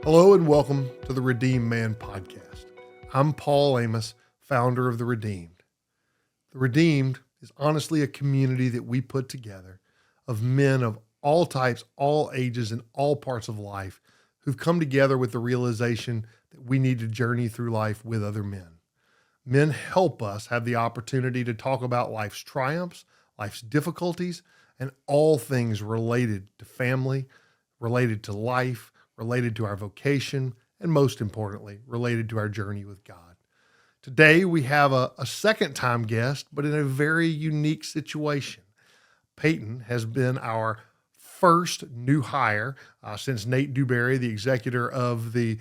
Hello and welcome to the Redeemed Man podcast. I'm Paul Amos, founder of The Redeemed. The Redeemed is honestly a community that we put together of men of all types, all ages, and all parts of life who've come together with the realization that we need to journey through life with other men. Men help us have the opportunity to talk about life's triumphs, life's difficulties, and all things related to family, related to life, related to our vocation, and most importantly, related to our journey with God. Today, we have a second-time guest, but in a very unique situation. Payton has been our first new hire since Nate Dewberry, the executor of the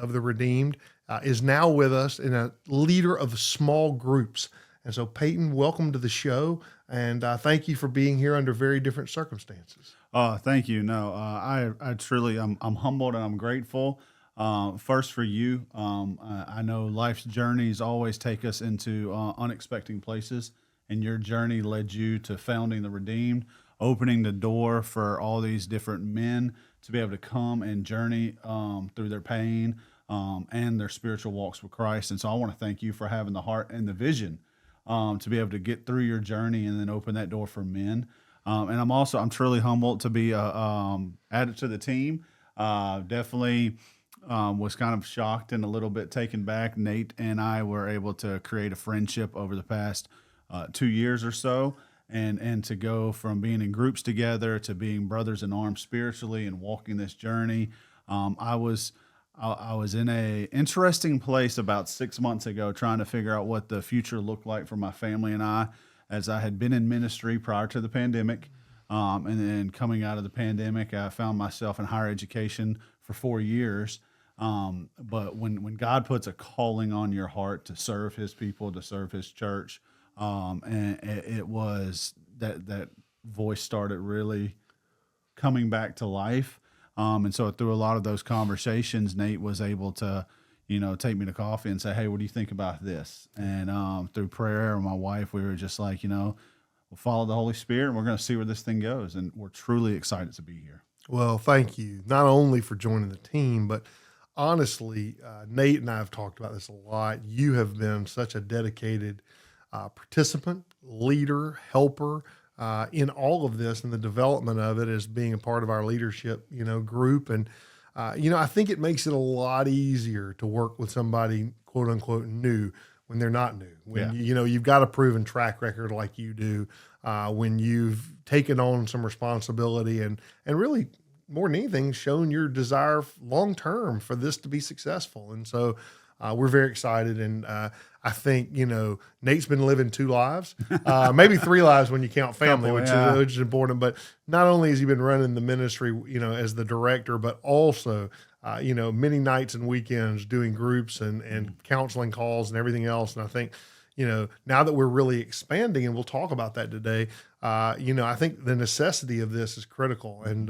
Redeemed, is now with us and a leader of small groups. And so, Payton, welcome to the show, and thank you for being here under very different circumstances. Thank you. No, I truly, I'm humbled and I'm grateful. First for you. I know life's journeys always take us into unexpected places, and your journey led you to founding the Redeemed, opening the door for all these different men to be able to come and journey through their pain and their spiritual walks with Christ. And so I want to thank you for having the heart and the vision to be able to get through your journey and then open that door for men. And I'm truly humbled to be added to the team. Definitely was kind of shocked and a little bit taken back. Nate and I were able to create a friendship over the past 2 years or so, and to go from being in groups together to being brothers in arms spiritually and walking this journey. I was in a interesting place about 6 months ago, trying to figure out what the future looked like for my family and I, as I had been in ministry prior to the pandemic. And then coming out of the pandemic, I found myself in higher education for 4 years. But when God puts a calling on your heart to serve his people, to serve his church, and it was that voice started really coming back to life. And so through a lot of those conversations, Nate was able to, take me to coffee and say, hey, what do you think about this? And through prayer and my wife, we were just like, we'll follow the Holy Spirit and we're going to see where this thing goes. And we're truly excited to be here. Well, thank you, not only for joining the team, but honestly, Nate and I have talked about this a lot. You have been such a dedicated participant, leader, helper in all of this and the development of it as being a part of our leadership, group. And I think it makes it a lot easier to work with somebody, quote unquote, new when they're not new. When, you've got a proven track record like you do, when you've taken on some responsibility and really more than anything, shown your desire long-term for this to be successful. And so we're very excited. And I think, Nate's been living 2 lives, maybe 3 lives when you count family, which is important. But not only has he been running the ministry, as the director, but also, many nights and weekends doing groups and counseling calls and everything else. And I think, now that we're really expanding, and we'll talk about that today, I think the necessity of this is critical. And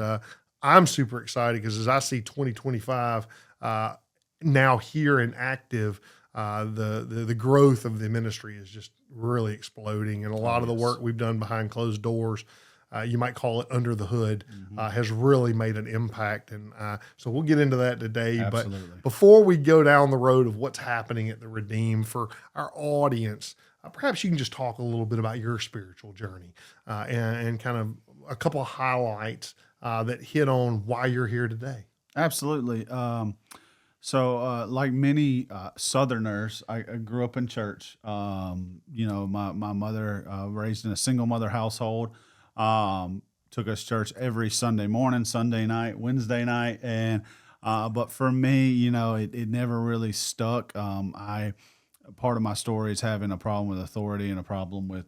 I'm super excited because as I see 2025 now here and active, the growth of the ministry is just really exploding. And a lot of the work we've done behind closed doors, you might call it under the hood, has really made an impact. And so we'll get into that today. Absolutely. But before we go down the road of what's happening at the Redeem for our audience, perhaps you can just talk a little bit about your spiritual journey and kind of a couple of highlights that hit on why you're here today. Absolutely. So like many Southerners, I grew up in church. My mother raised in a single mother household, took us to church every Sunday morning, Sunday night, Wednesday night. And but for me, it never really stuck. Part of my story is having a problem with authority and a problem with,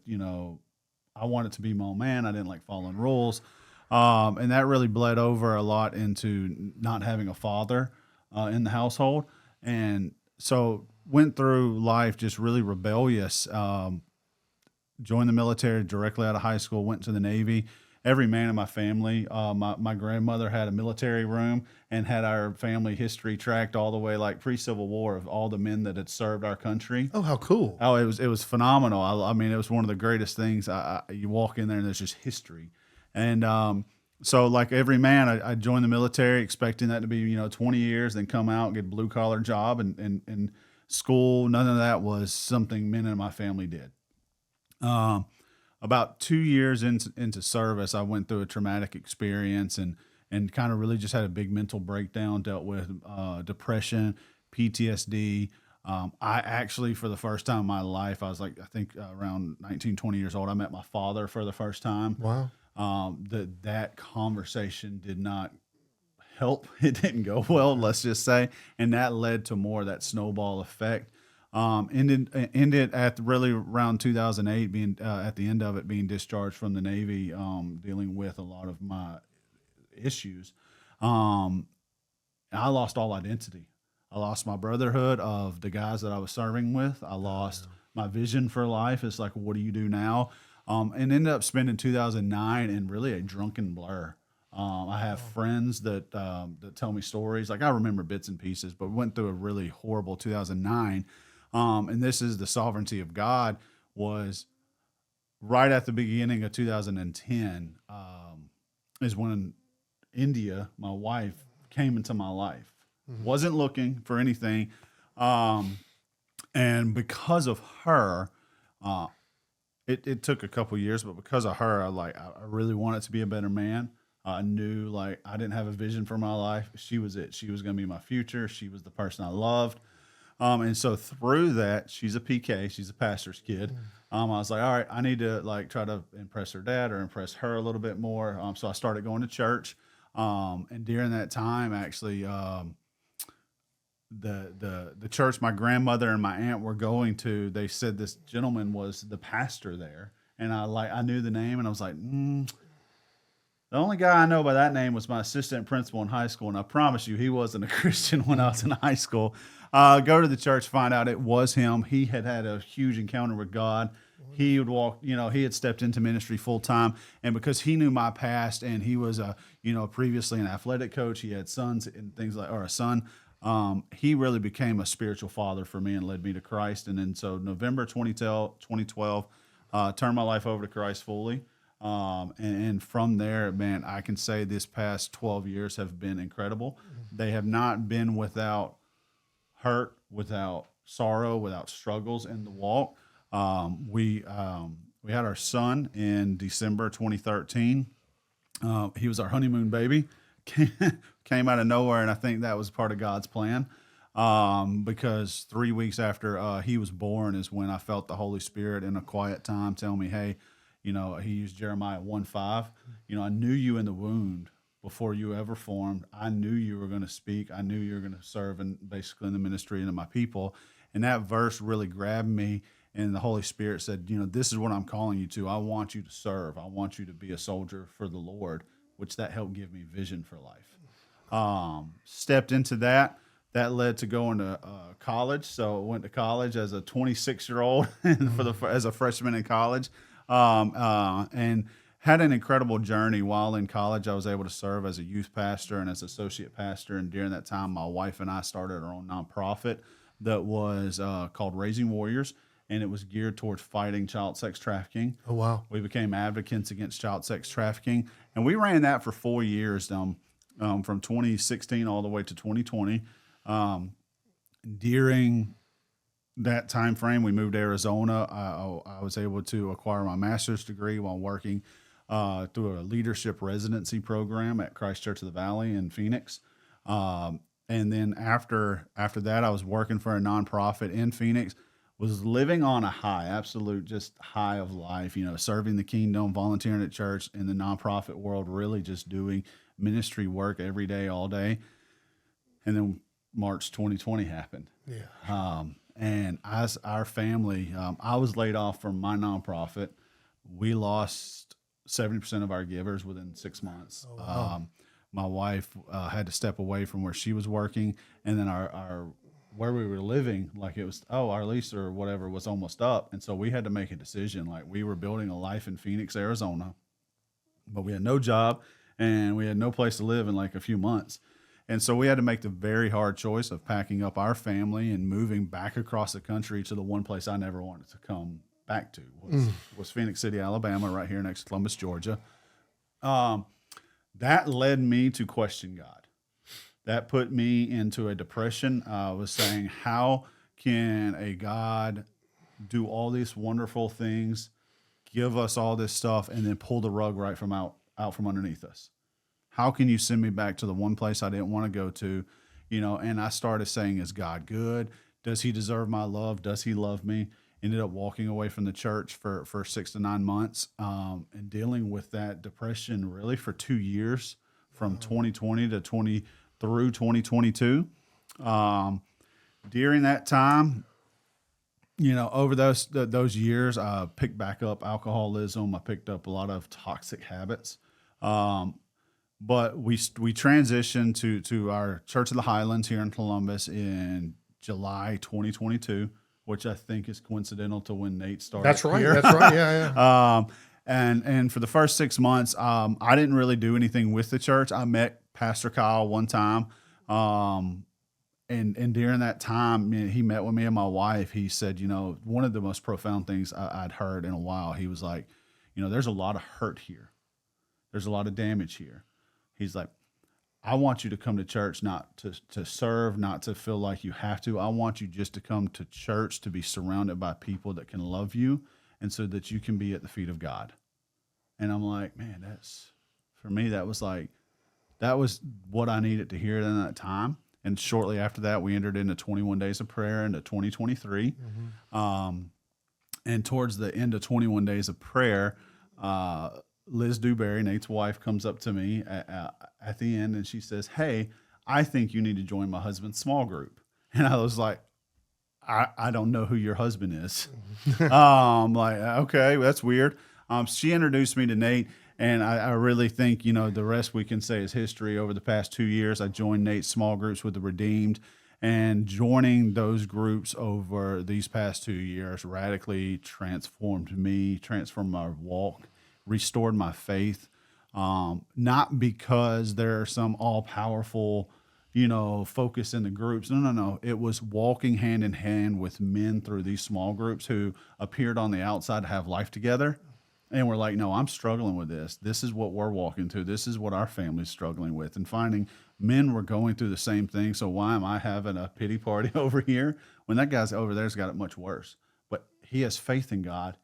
I wanted to be my own man. I didn't like following rules. And that really bled over a lot into not having a father in the household. And so went through life just really rebellious, joined the military directly out of high school, went to the Navy. Every man in my family, my grandmother had a military room and had our family history tracked all the way like pre-Civil War of all the men that had served our country. Oh, how cool. Oh, it was phenomenal. I mean, it was one of the greatest things. You walk in there and there's just history. And So like every man, I joined the military expecting that to be, 20 years, then come out, get a blue collar job and school. None of that was something men in my family did. Um, about 2 years into service, I went through a traumatic experience and kind of really just had a big mental breakdown, dealt with depression, PTSD. I actually, for the first time in my life, I was like, I think around 19, 20 years old, I met my father for the first time. Wow. That conversation did not help. It didn't go well, let's just say, and that led to more of that snowball effect. Ended at really around 2008, being at the end of it, being discharged from the Navy, dealing with a lot of my issues. Um, I lost all identity. I lost my brotherhood of the guys that I was serving with. I lost my vision for life. It's like, what do you do now? And ended up spending 2009 in really a drunken blur. I have friends that tell me stories. Like I remember bits and pieces, but went through a really horrible 2009. And this is the sovereignty of God. Was right at the beginning of 2010 is when India, my wife, came into my life. Wasn't looking for anything, and because of her, it took a couple years, but because of her, I really wanted to be a better man. I knew like I didn't have a vision for my life. She was it. She was going to be my future. She was the person I loved. And so through that, she's a PK. She's a pastor's kid. I was like, all right, I need to like try to impress her dad or impress her a little bit more. So I started going to church. And during that time, actually, the church my grandmother and my aunt were going to, they said this gentleman was the pastor there, and I knew the name, and I was like, the only guy I know by that name was my assistant principal in high school, and I promise you, he wasn't a Christian when I was in high school. Go to the church, find out it was him. He had had a huge encounter with God. He would walk, he had stepped into ministry full time, and because he knew my past, and he was previously an athletic coach, he had sons and things like, or a son. He really became a spiritual father for me and led me to Christ. And then so November 2012, turned my life over to Christ fully. And from there, man, I can say this past 12 years have been incredible. They have not been without hurt, without sorrow, without struggles in the walk. We had our son in December 2013. He was our honeymoon baby. Came out of nowhere, and I think that was part of God's plan, because 3 weeks after he was born is when I felt the Holy Spirit in a quiet time tell me, hey, he used Jeremiah 1:5. I knew you in the womb before you ever formed. I knew you were going to speak. I knew you were going to serve basically in the ministry and in my people. And that verse really grabbed me, and the Holy Spirit said, this is what I'm calling you to. I want you to serve. I want you to be a soldier for the Lord, which that helped give me vision for life. Stepped into that. That led to going to college. So I went to college as a 26-year-old as a freshman in college, and had an incredible journey. While in college, I was able to serve as a youth pastor and as associate pastor. And during that time, my wife and I started our own nonprofit that was called Raising Warriors, and it was geared towards fighting child sex trafficking. Oh, wow. We became advocates against child sex trafficking, and we ran that for 4 years, from 2016 all the way to 2020. During that time frame, we moved to Arizona. I was able to acquire my master's degree while working through a leadership residency program at Christ Church of the Valley in Phoenix. And then after that, I was working for a nonprofit in Phoenix. Was living on a high, absolute just high of life, serving the kingdom, volunteering at church, in the nonprofit world, really just doing ministry work every day, all day. And then March 2020 happened. Yeah. And as our family, I was laid off from my nonprofit. We lost 70% of our givers within 6 months. Oh, wow. My wife had to step away from where she was working, and then our where we were living, like it was, our lease or whatever was almost up. And so we had to make a decision. Like we were building a life in Phoenix, Arizona, but we had no job and we had no place to live in like a few months. And so we had to make the very hard choice of packing up our family and moving back across the country to the one place I never wanted to come back to was Phoenix City, Alabama, right here next to Columbus, Georgia. that led me to question God. That put me into a depression. I was saying, how can a God do all these wonderful things, give us all this stuff, and then pull the rug right from out from underneath us? How can you send me back to the one place I didn't want to go to? And I started saying, is God good? Does he deserve my love? Does he love me? Ended up walking away from the church for 6 to 9 months, and dealing with that depression really for 2 years, from 2020 through 2022. During that time, over those years, I picked back up alcoholism. I picked up a lot of toxic habits. But we transitioned to our Church of the Highlands here in Columbus in July 2022, which I think is coincidental to when Nate started. That's right. Here. That's right. Yeah, yeah. And for the first 6 months, I didn't really do anything with the church. I met Pastor Kyle one time. And during that time, he met with me and my wife. He said, one of the most profound things I'd heard in a while, he was like, there's a lot of hurt here. There's a lot of damage here. He's like, I want you to come to church not to serve, not to feel like you have to. I want you just to come to church to be surrounded by people that can love you, and so that you can be at the feet of God. And I'm like, man, for me, that was what I needed to hear in that time. And shortly after that, we entered into 21 days of prayer into 2023. Mm-hmm. And towards the end of 21 days of prayer, Liz Dewberry, Nate's wife, comes up to me at the end, and she says, hey, I think you need to join my husband's small group. And I was like, I don't know who your husband is. Like, okay, that's weird. She introduced me to Nate, and I really think, the rest we can say is history. Over the past 2 years, I joined Nate's small groups with the Redeemed, and joining those groups over these past 2 years radically transformed me, transformed my walk, restored my faith, not because there's some all-powerful, focus in the groups. No. It was walking hand in hand with men through these small groups who appeared on the outside to have life together. And we're like, no, I'm struggling with this. This is what we're walking through. This is what our family's struggling with. And finding men were going through the same thing. So why am I having a pity party over here when that guy's over there's got it much worse? But he has faith in God.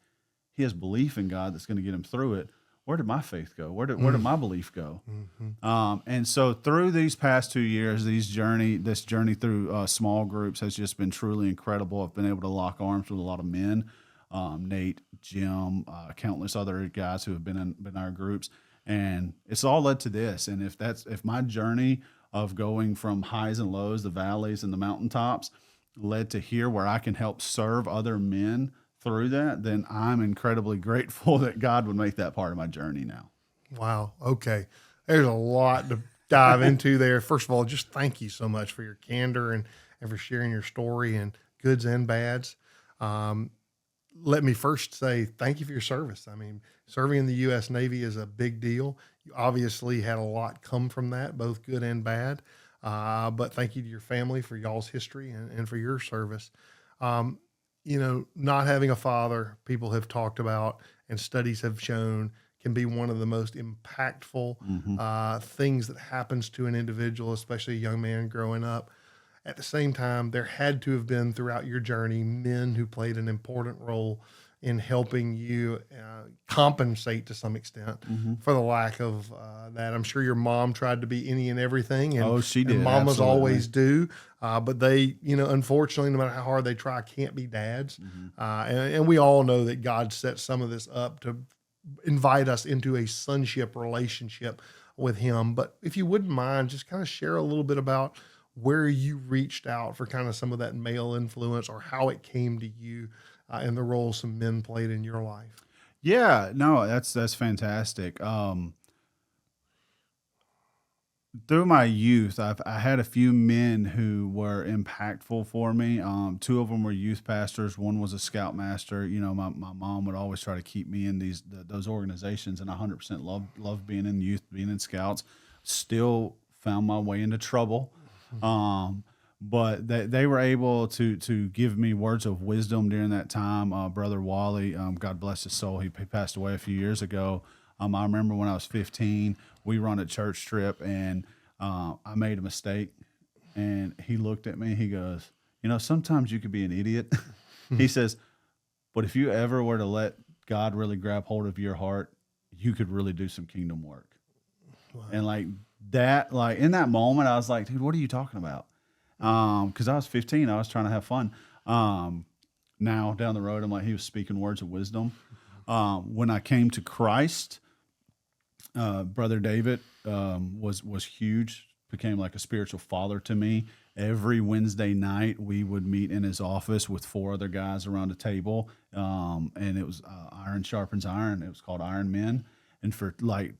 He has belief in God that's going to get him through it. Where did my faith go? Where did my belief go? Mm-hmm. And so through these past 2 years, this journey through small groups has just been truly incredible. I've been able to lock arms with a lot of men, Nate, Jim, countless other guys who have been in our groups, and it's all led to this. And if my journey of going from highs and lows, the valleys and the mountaintops, led to here where I can help serve other men through that, then I'm incredibly grateful that God would make that part of my journey now. Wow. Okay. There's a lot to dive into there. First of all, just thank you so much for your candor and for sharing your story, and goods and bads. Let me first say thank you for your service. I mean, serving in the U.S. Navy is a big deal. You obviously had a lot come from that, both good and bad. But thank you to your family for y'all's history and for your service. Not having a father, people have talked about, and studies have shown, can be one of the most impactful things that happens to an individual, especially a young man growing up. At the same time, there had to have been throughout your journey men who played an important role in helping you compensate to some extent for the lack of that. I'm sure your mom tried to be any and everything. And, she did. And mamas absolutely. Always do. But they, unfortunately, no matter how hard they try, can't be dads. And we all know that God set some of this up to invite us into a sonship relationship with him. But if you wouldn't mind, just kind of share a little bit about where you reached out for kind of some of that male influence, or how it came to you and the role some men played in your life. Yeah, no, that's fantastic. Through my youth, I had a few men who were impactful for me. 2 of them were youth pastors. One was a scoutmaster. My mom would always try to keep me in those organizations, and I 100% loved being in youth, being in scouts. Still found my way into trouble. But they were able to give me words of wisdom during that time. Brother Wally, God bless his soul, he passed away a few years ago. I remember when I was 15, we run a church trip, and I made a mistake, and he looked at me. He goes, sometimes you could be an idiot. He says, but if you ever were to let God really grab hold of your heart, you could really do some kingdom work. Wow. And like that, like in that moment, I was like, dude, what are you talking about? Because I was 15, I was trying to have fun. Now down the road, I'm like, he was speaking words of wisdom. When I came to Christ, Brother David was huge, became like a spiritual father to me. Every Wednesday night, we would meet in his office with 4 other guys around a table, and it was iron sharpens iron. It was called Iron Men. And for like,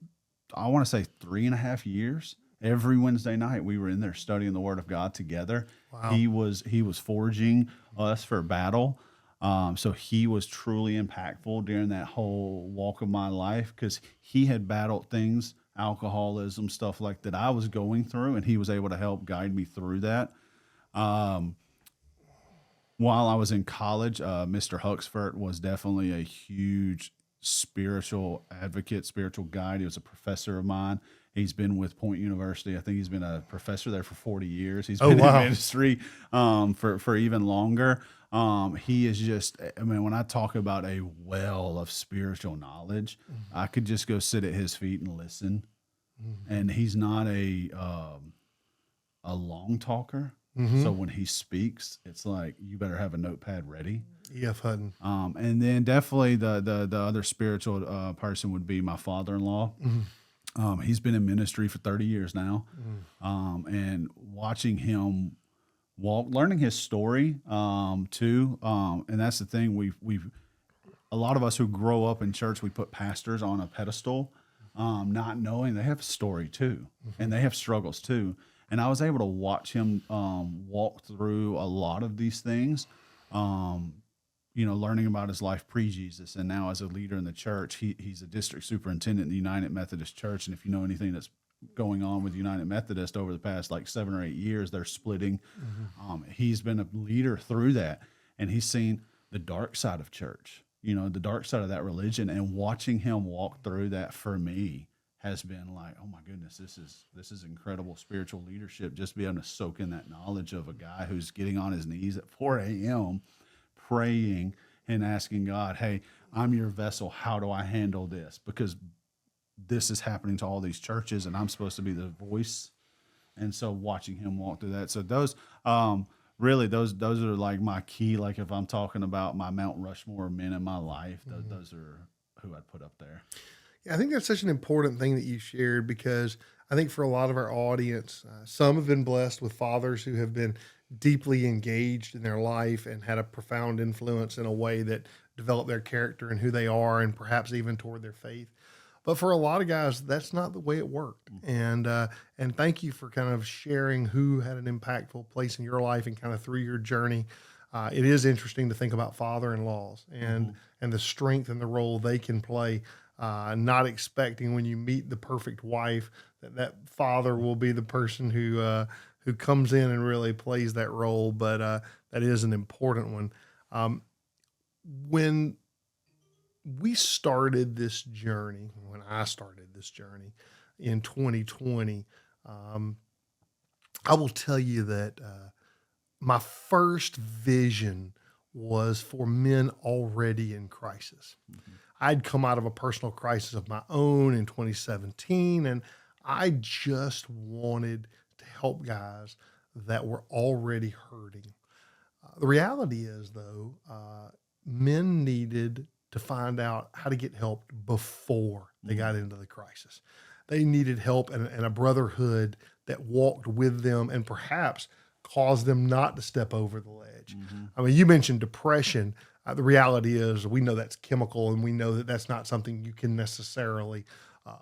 I want to say 3.5 years, every Wednesday night, we were in there studying the Word of God together. Wow. He was forging us for battle. So he was truly impactful during that whole walk of my life, because he had battled things, alcoholism, stuff like that I was going through, and he was able to help guide me through that. While I was in college, Mr. Huxford was definitely a huge spiritual advocate, spiritual guide. He was a professor of mine. He's been with Point University. I think he's been a professor there for 40 years. He's been in ministry for even longer. He is just, I mean, when I talk about a well of spiritual knowledge, I could just go sit at his feet and listen. And he's not a long talker. So when he speaks, it's like, you better have a notepad ready. E.F. Hutton. And then definitely the other spiritual person would be my father-in-law. He's been in ministry for 30 years now. And watching him walk, learning his story too. And that's the thing, we've a lot of us who grow up in church, we put pastors on a pedestal, not knowing they have a story too, and they have struggles too. And I was able to watch him walk through a lot of these things, learning about his life pre-Jesus, and now as a leader in the church. He's a district superintendent in the United Methodist Church, and if you know anything that's going on with United Methodist over the past like 7 or 8 years, they're splitting. He's been a leader through that, and he's seen the dark side of church, the dark side of that religion, and watching him walk through that for me has been like, oh my goodness, this is incredible spiritual leadership. Just be able to soak in that knowledge of a guy who's getting on his knees at 4 a.m. praying and asking God, hey, I'm your vessel. How do I handle this? Because this is happening to all these churches, and I'm supposed to be the voice. And so watching him walk through that. So those really those are like my key. Like if I'm talking about my Mount Rushmore men in my life, those are who I'd put up there. Yeah, I think that's such an important thing that you shared, because I think for a lot of our audience, some have been blessed with fathers who have been deeply engaged in their life and had a profound influence in a way that developed their character and who they are, and perhaps even toward their faith. But for a lot of guys, that's not the way it worked. And thank you for kind of sharing who had an impactful place in your life and kind of through your journey. It is interesting to think about father-in-laws and the strength and the role they can play. Not expecting when you meet the perfect wife that father will be the person who comes in and really plays that role, but that is an important one. When we started this journey, when I started this journey in 2020, I will tell you that my first vision was for men already in crisis. I'd come out of a personal crisis of my own in 2017, and I just wanted to help guys that were already hurting. The reality is, though, men needed to find out how to get help before they got into the crisis. They needed help and a brotherhood that walked with them and perhaps caused them not to step over the ledge. I mean, you mentioned depression. The reality is we know that's chemical, and we know that that's not something you can necessarily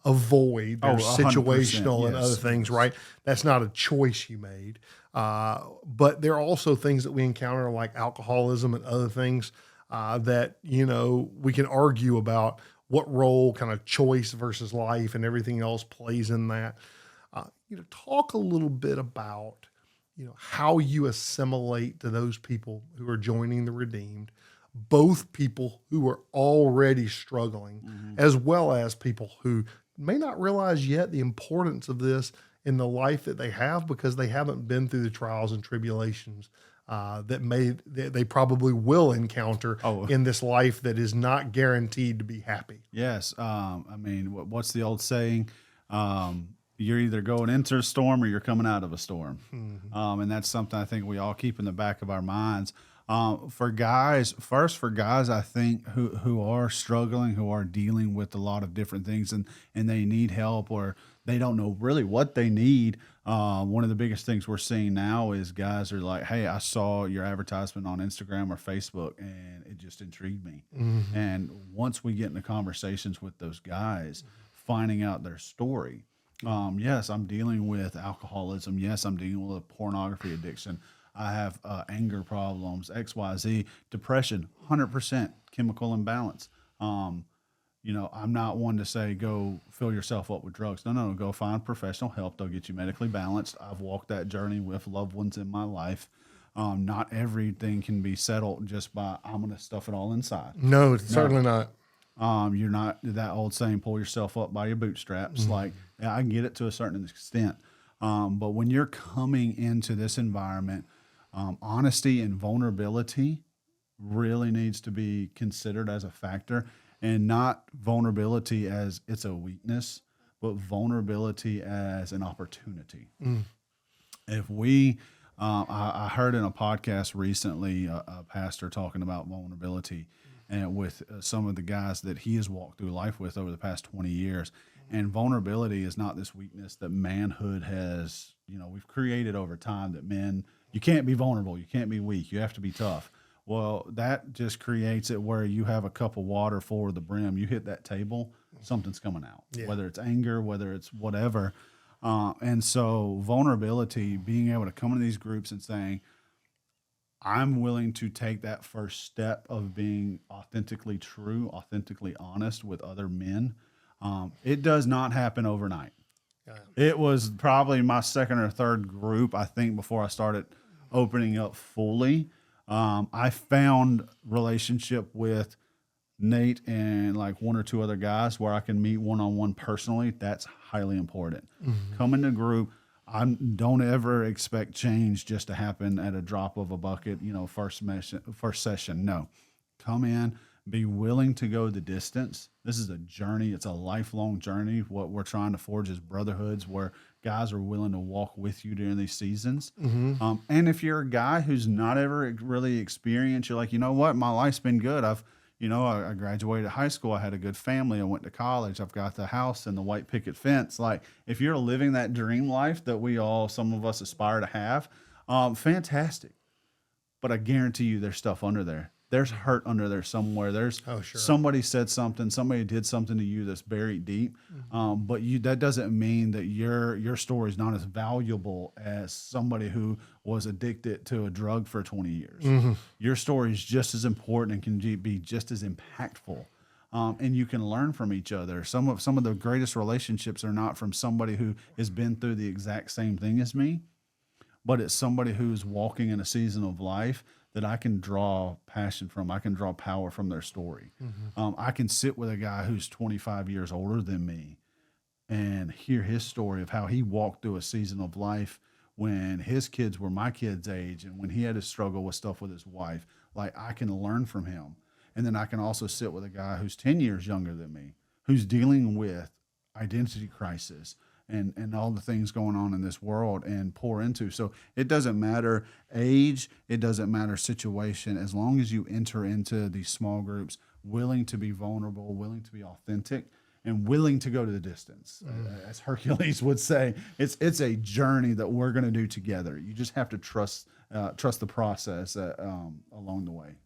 avoid. There's situational and other things, right? That's not a choice you made. But there are also things that we encounter like alcoholism and other things that, we can argue about what role kind of choice versus life and everything else plays in that. Talk a little bit about, how you assimilate to those people who are joining the redeemed, both people who are already struggling, as well as people who may not realize yet the importance of this in the life that they have because they haven't been through the trials and tribulations that they probably will encounter Oh, in this life that is not guaranteed to be happy. yes. I mean, what's the old saying? You're either going into a storm or you're coming out of a storm. And that's something I think we all keep in the back of our minds. For guys, I think who are struggling, who are dealing with a lot of different things and they need help or they don't know really what they need. One of the biggest things we're seeing now is guys are like, hey, I saw your advertisement on Instagram or Facebook and it just intrigued me. And once we get into conversations with those guys, finding out their story, yes, I'm dealing with alcoholism. Yes, I'm dealing with a pornography addiction. I have anger problems, XYZ, depression, 100% chemical imbalance. I'm not one to say go fill yourself up with drugs. No, go find professional help. They'll get you medically balanced. I've walked that journey with loved ones in my life. Not everything can be settled just by I'm going to stuff it all inside. No, certainly not. You're not that old saying, pull yourself up by your bootstraps. Like, yeah, I can get it to a certain extent. But when you're coming into this environment, honesty and vulnerability really needs to be considered as a factor and not vulnerability as it's a weakness, but vulnerability as an opportunity. If we, I heard in a podcast recently, a pastor talking about vulnerability and with some of the guys that he has walked through life with over the past 20 years. And vulnerability is not this weakness that manhood has, we've created over time that men, you can't be vulnerable. You can't be weak. You have to be tough. Well, that just creates it where you have a cup of water full to the brim. You hit that table, something's coming out, whether it's anger, whether it's whatever. And so vulnerability, being able to come into these groups and saying, I'm willing to take that first step of being authentically true, authentically honest with other men. It does not happen overnight. It was probably my second or third group, I think, before I started opening up fully. I found relationship with Nate and like one or two other guys where I can meet one-on-one personally. That's highly important. Come into group. Don't ever expect change just to happen at a drop of a bucket, first session. No, come in, be willing to go the distance. This is a journey. It's a lifelong journey. What we're trying to forge is brotherhoods where guys are willing to walk with you during these seasons. And if you're a guy who's not ever really experienced, you're like, you know what, my life's been good. I graduated high school. I had a good family. I went to college. I've got the house and the white picket fence. Like if you're living that dream life that some of us aspire to have, fantastic. But I guarantee you there's stuff under there. There's hurt under there somewhere. There's somebody said something, somebody did something to you that's buried deep. But that doesn't mean that your story is not as valuable as somebody who was addicted to a drug for 20 years. Your story is just as important and can be just as impactful. And you can learn from each other. Some of the greatest relationships are not from somebody who has been through the exact same thing as me, but it's somebody who's walking in a season of life that I can draw passion from. I can draw power from their story. I can sit with a guy who's 25 years older than me and hear his story of how he walked through a season of life when his kids were my kids' age and when he had to struggle with stuff with his wife. Like I can learn from him. And then I can also sit with a guy who's 10 years younger than me, who's dealing with identity crisis, and all the things going on in this world and pour into. So it doesn't matter age, it doesn't matter situation, as long as you enter into these small groups, willing to be vulnerable, willing to be authentic, and willing to go to the distance. As Hercules would say, it's a journey that we're going to do together. You just have to trust the process along the way.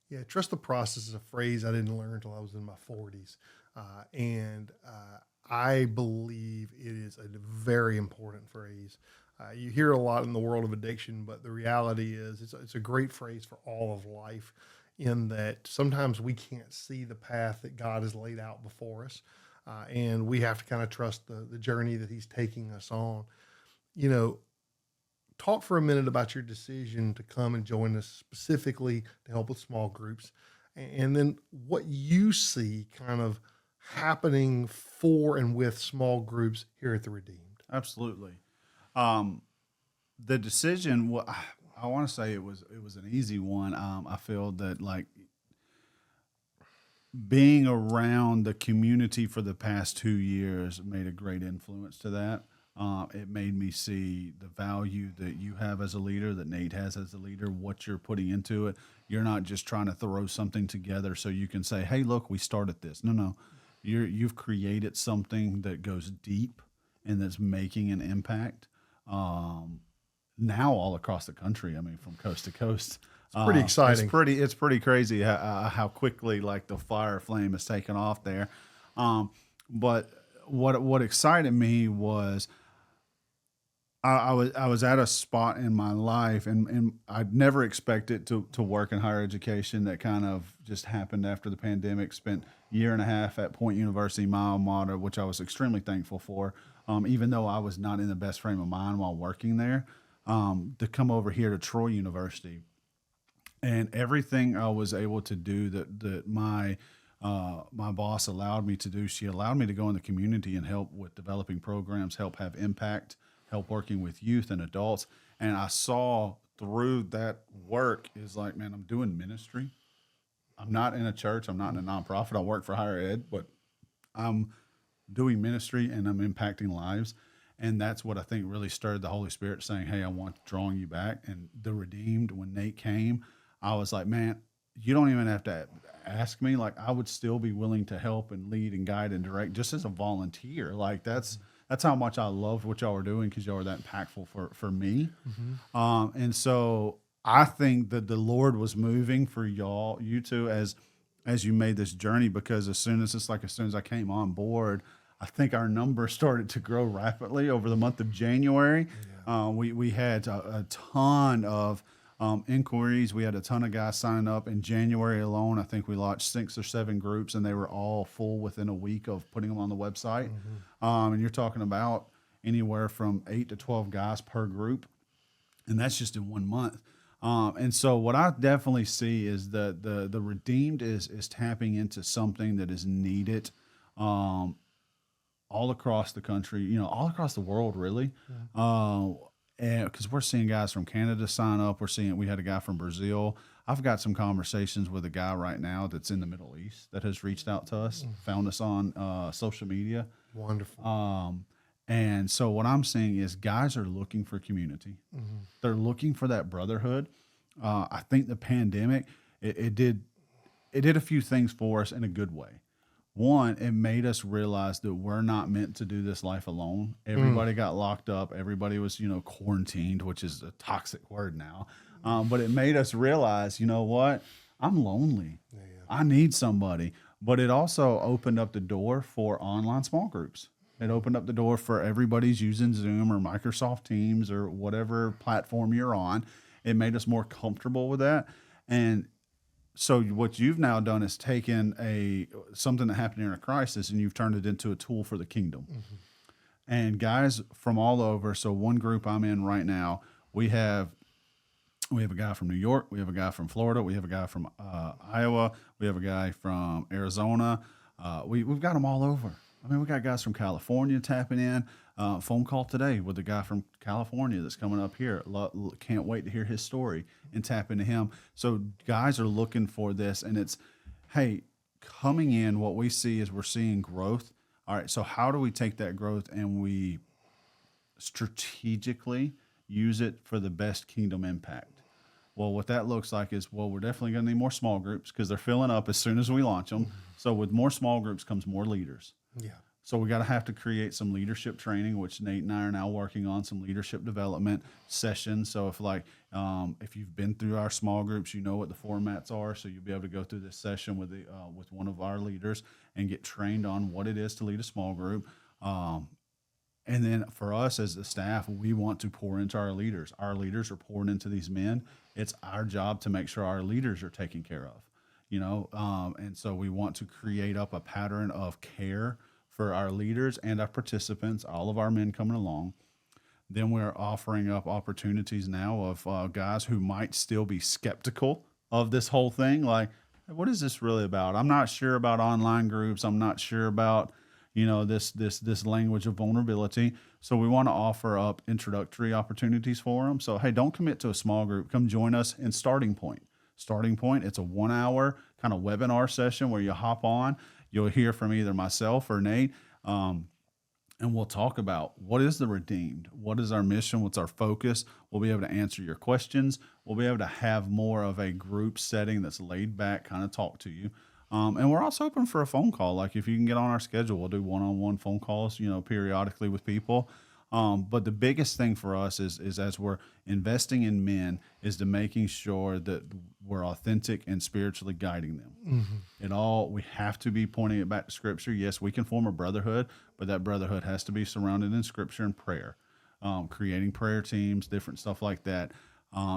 Yeah, trust the process is a phrase I didn't learn until I was in my 40s. And I believe it is a very important phrase. You hear a lot in the world of addiction, but the reality is it's a great phrase for all of life in that sometimes we can't see the path that God has laid out before us. And we have to kind of trust the journey that he's taking us on. Talk for a minute about your decision to come and join us specifically to help with small groups. And then what you see kind of happening for and with small groups here at the Redeemed? Absolutely. Um, the decision, I want to say it was an easy one. I feel that like being around the community for the past 2 years made a great influence to that. It made me see the value that you have as a leader, that Nate has as a leader, what you're putting into it. You're not just trying to throw something together so you can say, "Hey, look, we started this." No, no, you've created something that goes deep and that's making an impact. Um, Now all across the country. I mean, from coast to coast. It's pretty exciting. It's pretty crazy how quickly like the fire flame has taken off there. But what excited me was I was at a spot in my life, and I'd never expected to work in higher education. That kind of just happened after the pandemic. Spent a year and a half at Point University, my alma mater, which I was extremely thankful for. Even though I was not in the best frame of mind while working there, to come over here to Troy University, and everything I was able to do that my boss allowed me to do. She allowed me to go in the community and help with developing programs, help have impact, help working with youth and adults. And I saw through that work is like, man, I'm doing ministry. I'm not in a church. I'm not in a nonprofit. I work for higher ed, but I'm doing ministry and I'm impacting lives. And that's what I think really stirred the Holy Spirit saying, "Hey, I want drawing you back." And the Redeemed, when Nate came, I was like, man, you don't even have to ask me. Like, I would still be willing to help and lead and guide and direct just as a volunteer. Like, that's how much I loved what y'all were doing, because y'all were that impactful for me. And so I think that the Lord was moving for you two, as you made this journey, because as soon as I came on board, I think our numbers started to grow rapidly over the month of January. We had a ton of inquiries. We had a ton of guys signing up in January alone. I think we launched 6 or 7 groups, and they were all full within a week of putting them on the website. And you're talking about anywhere from 8 to 12 guys per group, and that's just in 1 month. And so what I definitely see is that the Redeemed is tapping into something that is needed all across the country, all across the world, really. And because we're seeing guys from Canada sign up, we had a guy from Brazil. I've got some conversations with a guy right now that's in the Middle East that has reached out to us, found us on social media. Wonderful. And so what I'm seeing is guys are looking for community. They're looking for that brotherhood. I think the pandemic, it did a few things for us in a good way. One, it made us realize that we're not meant to do this life alone. Everybody got locked up. Everybody was, quarantined, which is a toxic word now. But it made us realize, you know what? I'm lonely. I need somebody. But it also opened up the door for online small groups. It opened up the door for everybody's using Zoom or Microsoft Teams or whatever platform you're on. It made us more comfortable with that. And so what you've now done is taken something that happened in a crisis, and you've turned it into a tool for the kingdom. And guys from all over. So one group I'm in right now, we have a guy from New York, we have a guy from Florida, we have a guy from Iowa, we have a guy from Arizona. We've got them all over. I mean, we got guys from California tapping in. Phone call today with a guy from California that's coming up here. Can't wait to hear his story and tap into him. So guys are looking for this, and it's, hey, coming in, what we see is we're seeing growth. All right, so how do we take that growth and we strategically use it for the best kingdom impact? Well, what that looks like is, we're definitely going to need more small groups because they're filling up as soon as we launch them. So with more small groups comes more leaders. Yeah. So we got to have to create some leadership training, which Nate and I are now working on, some leadership development sessions. So if you've been through our small groups, you know what the formats are. So you'll be able to go through this session with one of our leaders and get trained on what it is to lead a small group. And then for us as the staff, we want to pour into our leaders. Our leaders are pouring into these men. It's our job to make sure our leaders are taken care of, and so we want to create up a pattern of care for our leaders and our participants, all of our men coming along. Then we're offering up opportunities now of guys who might still be skeptical of this whole thing. Like, Hey, what is this really about? I'm not sure about online groups. I'm not sure about, this language of vulnerability. So we want to offer up introductory opportunities for them. So hey, don't commit to a small group. Come join us in Starting Point. Starting Point, it's a 1 hour kind of webinar session where you hop on. You'll hear from either myself or Nate. And we'll talk about what is the redeemed, what is our mission, what's our focus. We'll be able to answer your questions. We'll be able to have more of a group setting that's laid back, kind of talk to you. And we're also open for a phone call. Like if you can get on our schedule, we'll do one-on-one phone calls, periodically with people. But the biggest thing for us is as we're investing in men is to making sure that we're authentic and spiritually guiding them. We have to be pointing it back to Scripture. Yes, we can form a brotherhood, but that brotherhood has to be surrounded in Scripture and prayer, creating prayer teams, different stuff like that.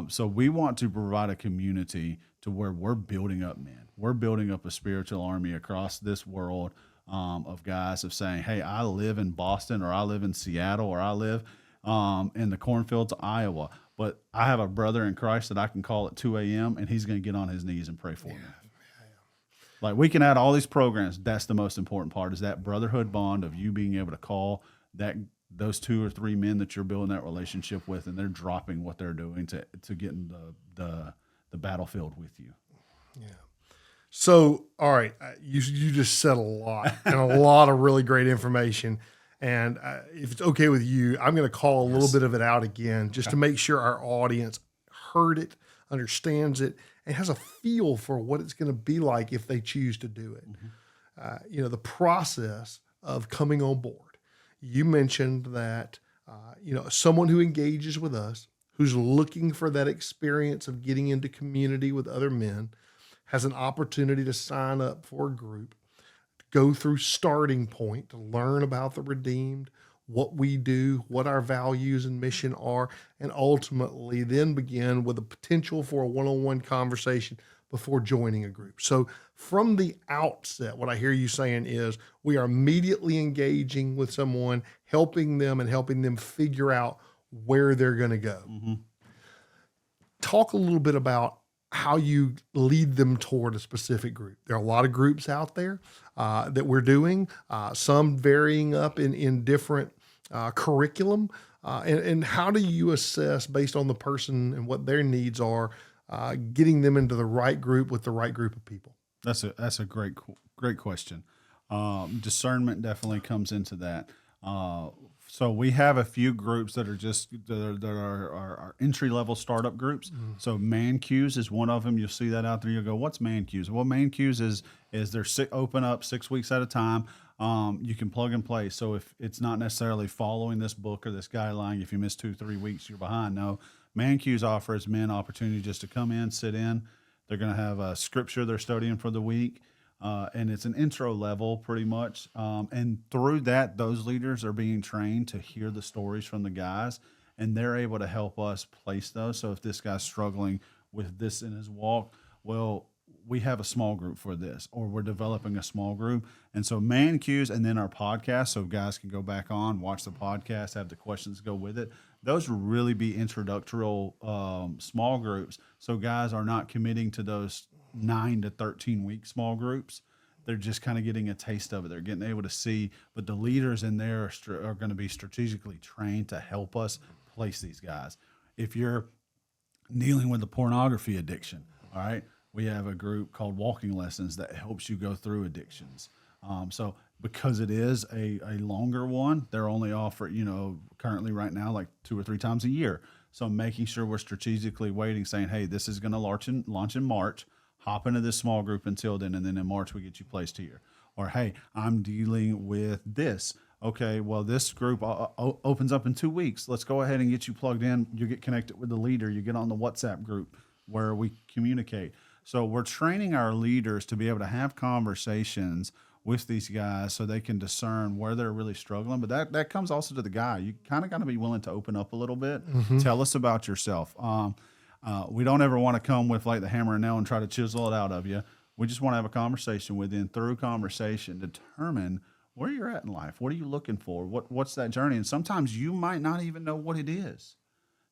So we want to provide a community to where we're building up men. We're building up a spiritual army across this world of guys of saying, hey, I live in Boston or I live in Seattle or I live in the cornfields of Iowa, but I have a brother in Christ that I can call at 2 a.m. and he's going to get on his knees and pray for me. Like we can add all these programs. That's the most important part is that brotherhood bond of you being able to call those 2 or 3 men that you're building that relationship with, and they're dropping what they're doing to get in the battlefield with you. Yeah. So, all right, you just said a lot and a lot of really great information. And if it's okay with you, I'm going to call a little bit of it out again just to make sure our audience heard it, understands it, and has a feel for what it's going to be like if they choose to do it. The process of coming on board. You mentioned that, someone who engages with us, who's looking for that experience of getting into community with other men, has an opportunity to sign up for a group, to go through Starting Point, to learn about the redeemed, what we do, what our values and mission are, and ultimately then begin with the potential for a one-on-one conversation before joining a group. So from the outset, what I hear you saying is we are immediately engaging with someone, helping them figure out where they're going to go. Talk a little bit about how you lead them toward a specific group. There are a lot of groups out there that we're doing, some varying up in different curriculum. And how do you assess based on the person and what their needs are, getting them into the right group with the right group of people? That's a great question. Discernment definitely comes into that. So we have a few groups that are entry level startup groups. So Man Q's is one of them. You'll see that out there. You'll go, what's Man Q's? Well, Man Q's is they're open up 6 weeks at a time. You can plug and play. So if it's not necessarily following this book or this guideline, if you miss 2-3 weeks, you're behind. No, Man Q's offers men opportunity just to come in, sit in. They're going to have a scripture they're studying for the week. And it's an intro level pretty much. And through that, those leaders are being trained to hear the stories from the guys, and they're able to help us place those. So if this guy's struggling with this in his walk, well, we have a small group for this, or we're developing a small group. And so Man Q's and then our podcast, so guys can go back on, watch the podcast, have the questions go with it. Those will really be introductory small groups. So guys are not committing to those 9 to 13 week small groups. They're just kind of getting a taste of it. They're getting able to see, but the leaders in there are going to be strategically trained to help us place these guys. If you're dealing with the pornography addiction, all right, we have a group called Walking Lessons that helps you go through addictions. So because it is a longer one, they're only offered, currently right now, like 2 or 3 times a year. So making sure we're strategically waiting, saying, hey, this is going to launch in March. Hop into this small group until then, and then in March we get you placed here. Or, hey, I'm dealing with this. Okay, well, this group opens up in 2 weeks. Let's go ahead and get you plugged in. You get connected with the leader. You get on the WhatsApp group where we communicate. So we're training our leaders to be able to have conversations with these guys so they can discern where they're really struggling. But that comes also to the guy. You kind of got to be willing to open up a little bit. Tell us about yourself. We don't ever want to come with like the hammer and nail and try to chisel it out of you. We just want to have a conversation with you, and through conversation, determine where you're at in life. What are you looking for? What's that journey? And sometimes you might not even know what it is.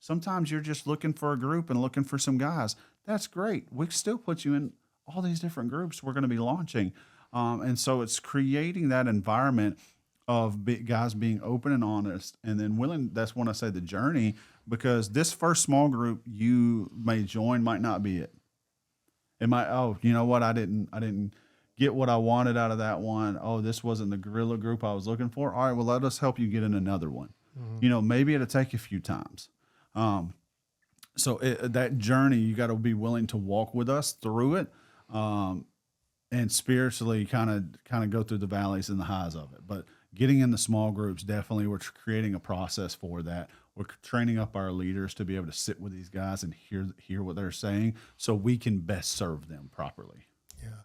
Sometimes you're just looking for a group and looking for some guys. That's great. We still put you in all these different groups we're going to be launching. And so it's creating that environment of guys being open and honest and then willing. That's when I say the journey, because this first small group you may join might not be it. It might, oh, you know what? I didn't get what I wanted out of that one. Oh, this wasn't the guerrilla group I was looking for. All right, well, let us help you get in another one. Maybe it'll take a few times. So that journey, you got to be willing to walk with us through it, and spiritually kind of go through the valleys and the highs of it. But getting in the small groups, definitely, we're creating a process for that. We're training up our leaders to be able to sit with these guys and hear what they're saying, so we can best serve them properly. Yeah,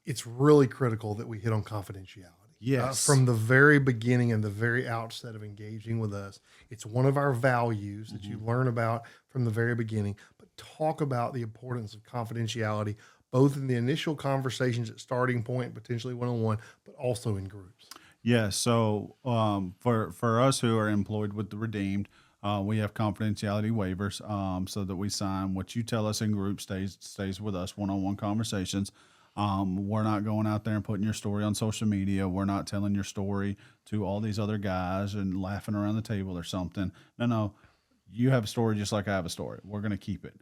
it's really critical that we hit on confidentiality. Yes. From the very beginning and the very outset of engaging with us, it's one of our values that you learn about from the very beginning. But talk about the importance of confidentiality, both in the initial conversations at starting point, potentially one-on-one, but also in groups. Yeah. So for us who are employed with the Redeemed, we have confidentiality waivers, so that we sign what you tell us in group stays with us. One-on-one conversations. We're not going out there and putting your story on social media. We're not telling your story to all these other guys and laughing around the table or something. No. You have a story just like I have a story. We're going to keep it.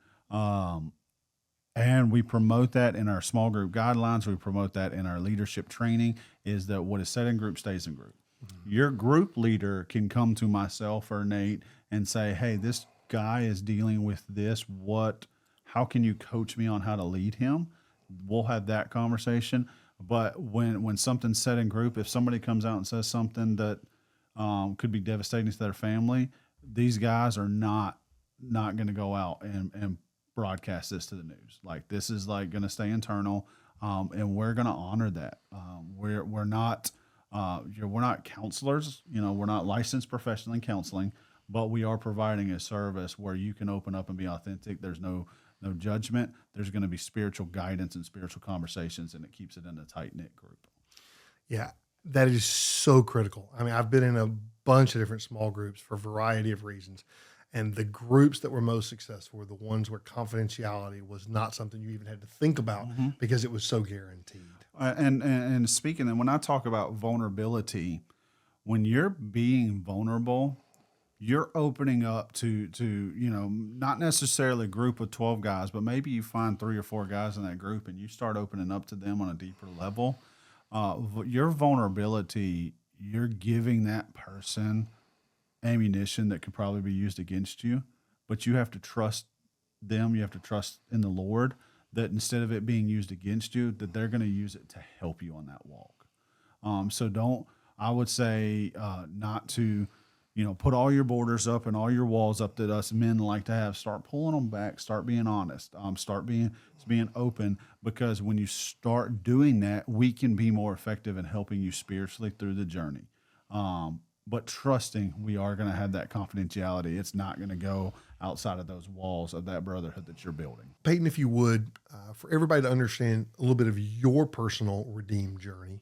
And we promote that in our small group guidelines. We promote that in our leadership training, is that what is said in group stays in group. Your group leader can come to myself or Nate and say, hey, this guy is dealing with this. How can you coach me on how to lead him? We'll have that conversation. But when something's said in group, if somebody comes out and says something that could be devastating to their family, these guys are not going to go out and broadcast this to the news. Like, this is like going to stay internal, and we're going to honor that. We're not counselors. We're not licensed professionally in counseling, but we are providing a service where you can open up and be authentic. There's no judgment. There's going to be spiritual guidance and spiritual conversations, and it keeps it in a tight-knit group. Yeah, that is so critical. I mean, I've been in a bunch of different small groups for a variety of reasons, and the groups that were most successful were the ones where confidentiality was not something you even had to think about because it was so guaranteed. And speaking, and when I talk about vulnerability, when you're being vulnerable, you're opening up to not necessarily a group of 12 guys, but maybe you find 3 or 4 guys in that group and you start opening up to them on a deeper level. Your vulnerability, you're giving that person ammunition that could probably be used against you, but you have to trust them. You have to trust in the Lord that instead of it being used against you, that they're going to use it to help you on that walk. I would say not to, put all your borders up and all your walls up that us men like to have. Start pulling them back. Start being honest. Start being open, because when you start doing that, we can be more effective in helping you spiritually through the journey. But trusting we are going to have that confidentiality. It's not going to go outside of those walls of that brotherhood that you're building. Payton, if you would, for everybody to understand a little bit of your personal Redeemed journey,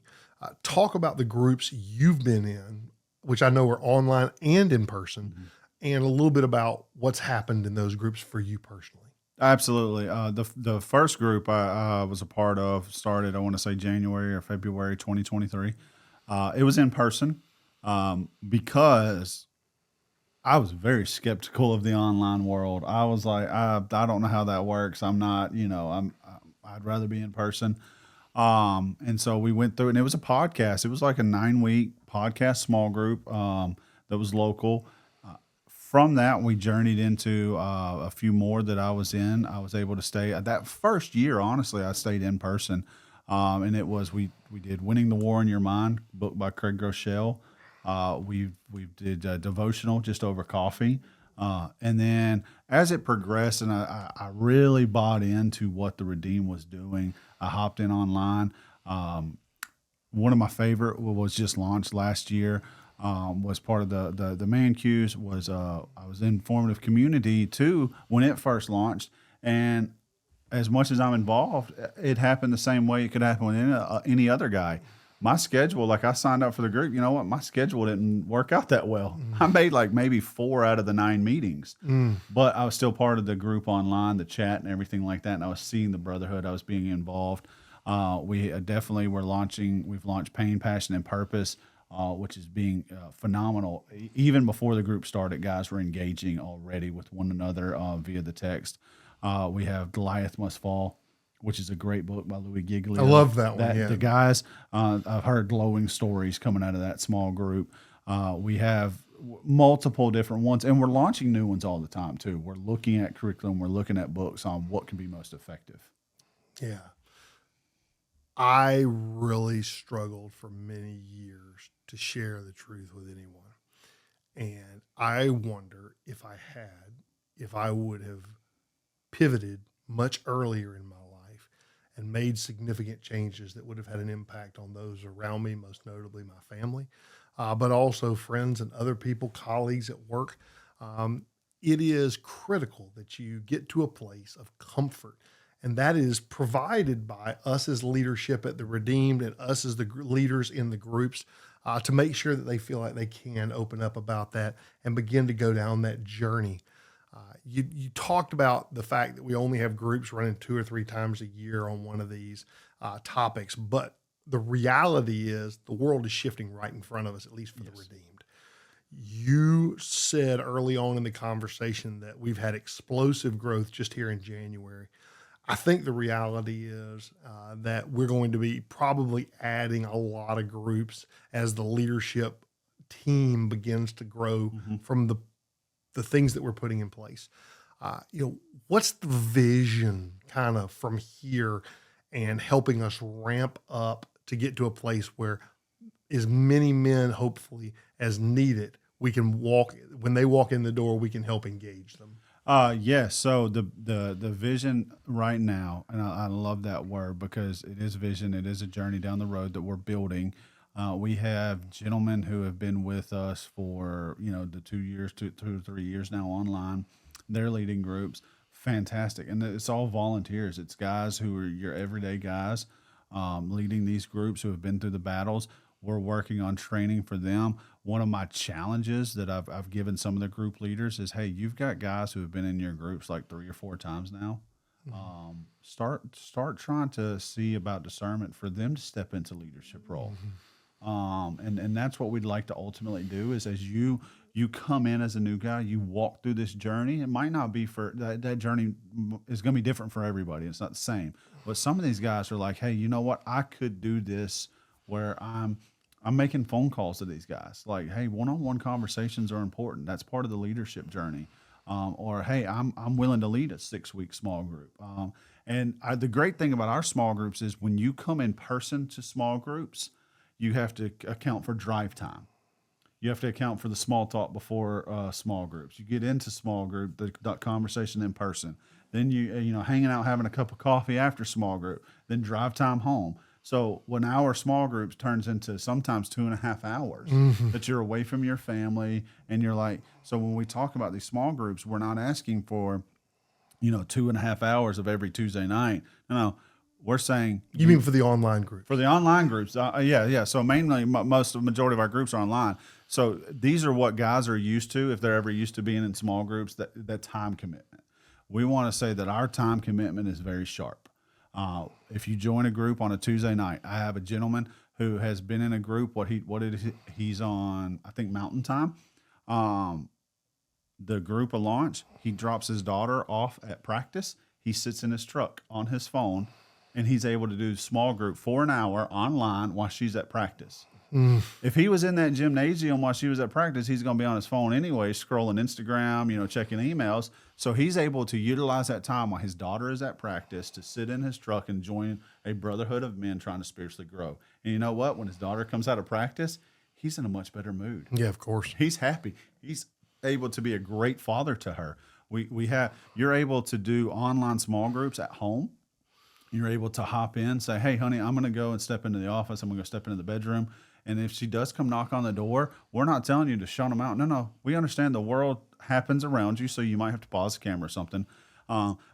talk about the groups you've been in, which I know are online and in person, and a little bit about what's happened in those groups for you personally. Absolutely. The first group I was a part of started, I want to say January or February 2023. It was in person because I was very skeptical of the online world. I was like, I don't know how that works. I'm not, I'd rather be in person. And so we went through, and it was a podcast. It was like a 9-week podcast small group that was local. From that, we journeyed into a few more that I was in. I was able to stay. That first year, honestly, I stayed in person. And it was, we did Winning the War in Your Mind, book by Craig Groeschel. We did a devotional just over coffee. And then as it progressed and I really bought into what the Redeem was doing, I hopped in online. One of my favorite was just launched last year, was part of the Man Q's, was I was in Formative Community too when it first launched. And as much as I'm involved, it happened the same way it could happen with any other guy. my schedule, like I signed up for the group, you know what? My schedule didn't work out that well. I made like maybe 4 out of the 9 meetings, but I was still part of the group online, the chat and everything like that. And I was seeing the brotherhood. I was being involved. We definitely we've launched Pain, Passion, and Purpose, which is being phenomenal. Even before the group started, guys were engaging already with one another via the text. We have Goliath Must Fall, which is a great book by Louis Giglio. I love that one. Yeah. The guys, I've heard glowing stories coming out of that small group. We have multiple different ones, and we're launching new ones all the time too. We're looking at curriculum. We're looking at books on what can be most effective. Yeah. I really struggled for many years to share the truth with anyone. And I wonder if I would have pivoted much earlier in my life and made significant changes that would have had an impact on those around me, most notably my family, but also friends and other people, colleagues at work. It is critical that you get to a place of comfort, and that is provided by us as leadership at the Redeemed and us as the leaders in the groups, to make sure that they feel like they can open up about that and begin to go down that journey. You talked about the fact that we only have groups running 2 or 3 times a year on one of these topics, but the reality is the world is shifting right in front of us, at least for the Redeemed. You said early on in the conversation that we've had explosive growth just here in January. I think the reality is that we're going to be probably adding a lot of groups as the leadership team begins to grow from the things that we're putting in place. What's the vision kind of from here and helping us ramp up to get to a place where as many men, hopefully, as needed, we can when they walk in the door, we can help engage them? Yes. So the vision right now, and I love that word because it is vision. It is a journey down the road that we're building. We have gentlemen who have been with us for, the 2 years, 2 or 3 years now online. They're leading groups. Fantastic. And it's all volunteers. It's guys who are your everyday guys, leading these groups who have been through the battles. We're working on training for them. One of my challenges that I've given some of the group leaders is, hey, you've got guys who have been in your groups like 3 or 4 times now. Start trying to see about discernment for them to step into leadership role. And that's what we'd like to ultimately do is as you come in as a new guy, you walk through this journey. It might not be for that journey is going to be different for everybody. It's not the same. But some of these guys are like, hey, you know what? I could do this where I'm making phone calls to these guys. Like, hey, one-on-one conversations are important. That's part of the leadership journey. Or, hey, I'm willing to lead a 6-week small group. The great thing about our small groups is when you come in person to small groups, you have to account for drive time. You have to account for the small talk before small groups. You get into small group, the conversation in person. Then you hanging out, having a cup of coffee after small group. Then drive time home. So when our small groups turns into sometimes 2.5 hours that you're away from your family, and you're like, so when we talk about these small groups, we're not asking for, 2.5 hours of every Tuesday night. No, we're saying you mean for the online group? For the online groups, yeah. So mainly, majority of our groups are online. So these are what guys are used to if they're ever used to being in small groups. That time commitment. We want to say that our time commitment is very sharp. If you join a group on a Tuesday night, I have a gentleman who has been in a group. He's on, I think, Mountain Time. The group will launch. He drops his daughter off at practice. He sits in his truck on his phone, and he's able to do small group for an hour online while she's at practice. If he was in that gymnasium while she was at practice, he's going to be on his phone anyway, scrolling Instagram, checking emails. So he's able to utilize that time while his daughter is at practice to sit in his truck and join a brotherhood of men trying to spiritually grow. And you know what? When his daughter comes out of practice, he's in a much better mood. Yeah, of course. He's happy. He's able to be a great father to her. You're able to do online small groups at home. You're able to hop in, say, hey, honey, I'm going to go and step into the office. I'm going to go step into the bedroom. And if she does come knock on the door, we're not telling you to shut them out. No. We understand the world happens around you, so you might have to pause the camera or something.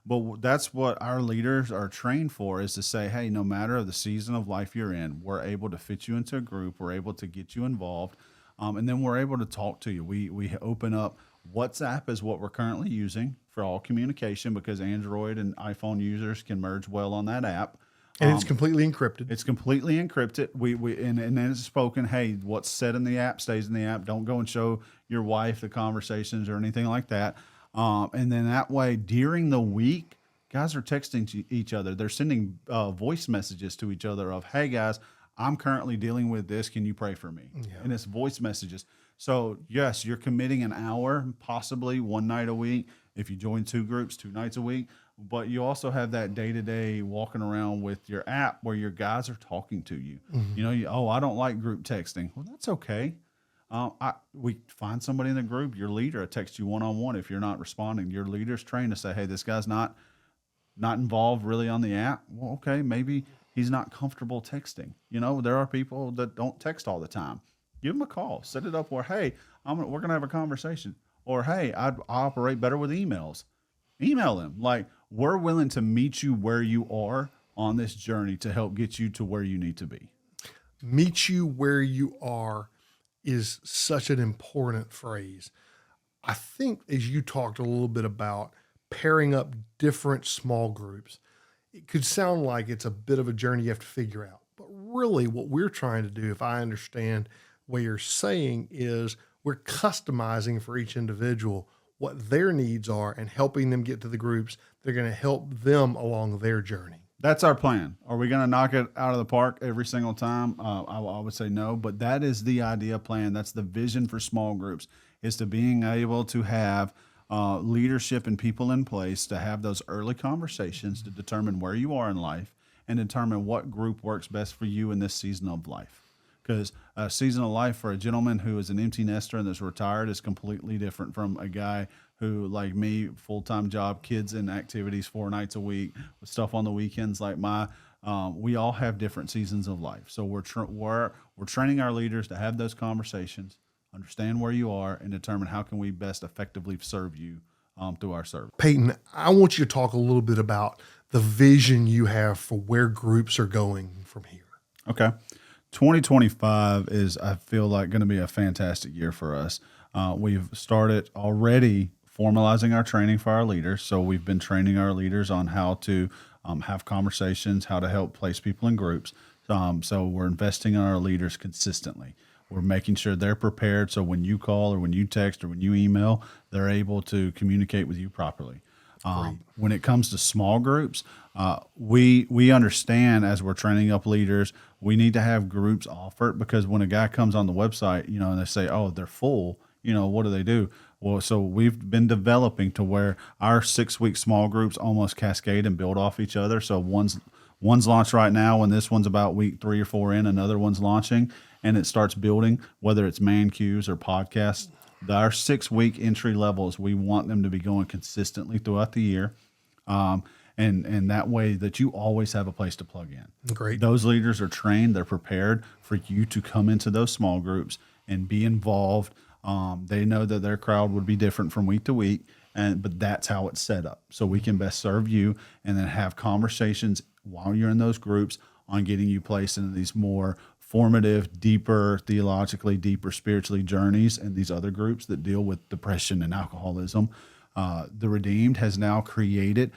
But that's what our leaders are trained for, is to say, hey, no matter the season of life you're in, we're able to fit you into a group. We're able to get you involved. And then we're able to talk to you. We open up. WhatsApp is what we're currently using for all communication, because Android and iPhone users can merge well on that app. And it's completely encrypted. It's completely encrypted. And then it's spoken. Hey, what's said in the app stays in the app. Don't go and show your wife the conversations or anything like that. And then that way, during the week, guys are texting to each other. They're sending voice messages to each other of, hey, guys, I'm currently dealing with this. Can you pray for me? Yeah. And it's voice messages. So, yes, you're committing an hour, possibly one night a week, if you join 2 groups, 2 nights a week. But you also have that day-to-day walking around with your app where your guys are talking to you. Mm-hmm. I don't like group texting. Well, that's okay. We find somebody in the group, your leader, text you one-on-one if you're not responding. Your leader's trained to say, hey, this guy's not involved really on the app. Well, okay, maybe he's not comfortable texting. There are people that don't text all the time. Give them a call. Set it up where, hey, we're going to have a conversation. Or, hey, I operate better with emails. Email them. Like, we're willing to meet you where you are on this journey to help get you to where you need to be. Meet you where you are is such an important phrase. I think as you talked a little bit about pairing up different small groups, it could sound like it's a bit of a journey you have to figure out. But really what we're trying to do, if I understand what you're saying, is we're customizing for each individual what their needs are and helping them get to the groups that are going to help them along their journey. That's our plan. Are we going to knock it out of the park every single time? I would say no, but that is the idea plan. That's the vision for small groups, is to being able to have leadership and people in place to have those early conversations to determine where you are in life and determine what group works best for you in this season of life. Because a season of life for a gentleman who is an empty nester and that's retired is completely different from a guy who, like me, full-time job, kids and activities 4 nights a week, with stuff on the weekends like we all have different seasons of life. So we're training our leaders to have those conversations, understand where you are, and determine how can we best effectively serve you through our service. Payton, I want you to talk a little bit about the vision you have for where groups are going from here. Okay. 2025 is, I feel like, going to be a fantastic year for us. We've started already formalizing our training for our leaders. So we've been training our leaders on how to have conversations, how to help place people in groups. So we're investing in our leaders consistently. We're making sure they're prepared. So when you call or when you text or when you email, they're able to communicate with you properly. When it comes to small groups, we understand, as we're training up leaders, we need to have groups offered, because when a guy comes on the website, and they say, oh, they're full, what do they do? Well, so we've been developing to where our 6-week small groups almost cascade and build off each other. So one's launched right now, and this one's about week 3 or 4 in, another one's launching, and it starts building, whether it's man cues or podcasts. Our 6-week entry levels, we want them to be going consistently throughout the year. And that way that you always have a place to plug in. Great. Those leaders are trained. They're prepared for you to come into those small groups and be involved. They know that their crowd would be different from week to week, but that's how it's set up. So we can best serve you and then have conversations while you're in those groups on getting you placed into these more formative, deeper, theologically deeper, spiritually journeys, and these other groups that deal with depression and alcoholism. The Redeemed has now created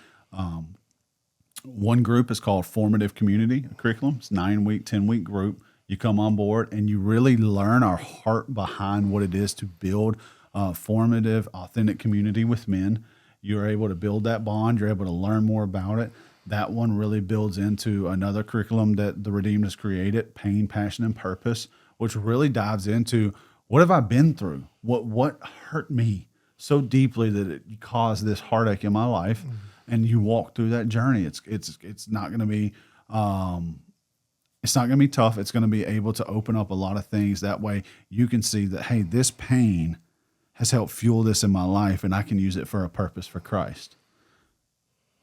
one group is called Formative Community Curriculum. It's 9-week, 10-week group. You come on board and you really learn our heart behind what it is to build formative, authentic community with men. You're able to build that bond. You're able to learn more about it. That one really builds into another curriculum that the Redeemed has created, Pain, Passion, and Purpose, which really dives into what have I been through? What hurt me so deeply that it caused this heartache in my life? Mm-hmm. And you walk through that journey. It's not going to be tough. It's going to be able to open up a lot of things. That way you can see that, hey, this pain has helped fuel this in my life, and I can use it for a purpose for Christ.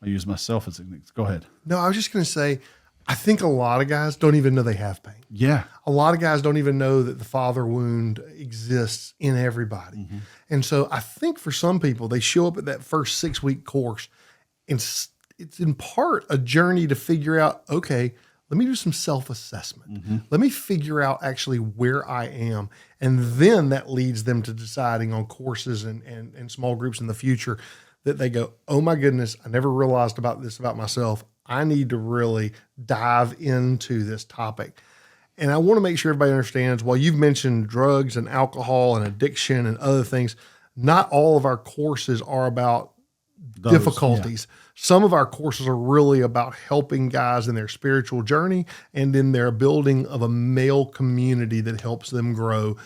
I use myself as an. Go ahead. No, I was just going to say, I think a lot of guys don't even know they have pain. Yeah. A lot of guys don't even know that the father wound exists in everybody. Mm-hmm. And so I think for some people, they show up at that first 6-week course And it's in part a journey to figure out, okay, let me do some self-assessment. Let me figure out actually where I am. And then that leads them to deciding on courses and small groups in the future that they go, oh my goodness, I never realized about this about myself. I need to really dive into this topic. And I want to make sure everybody understands, while you've mentioned drugs and alcohol and addiction and other things, not all of our courses are about difficulties. Some of our courses are really about helping guys in their spiritual journey and in their building of a male community that helps them grow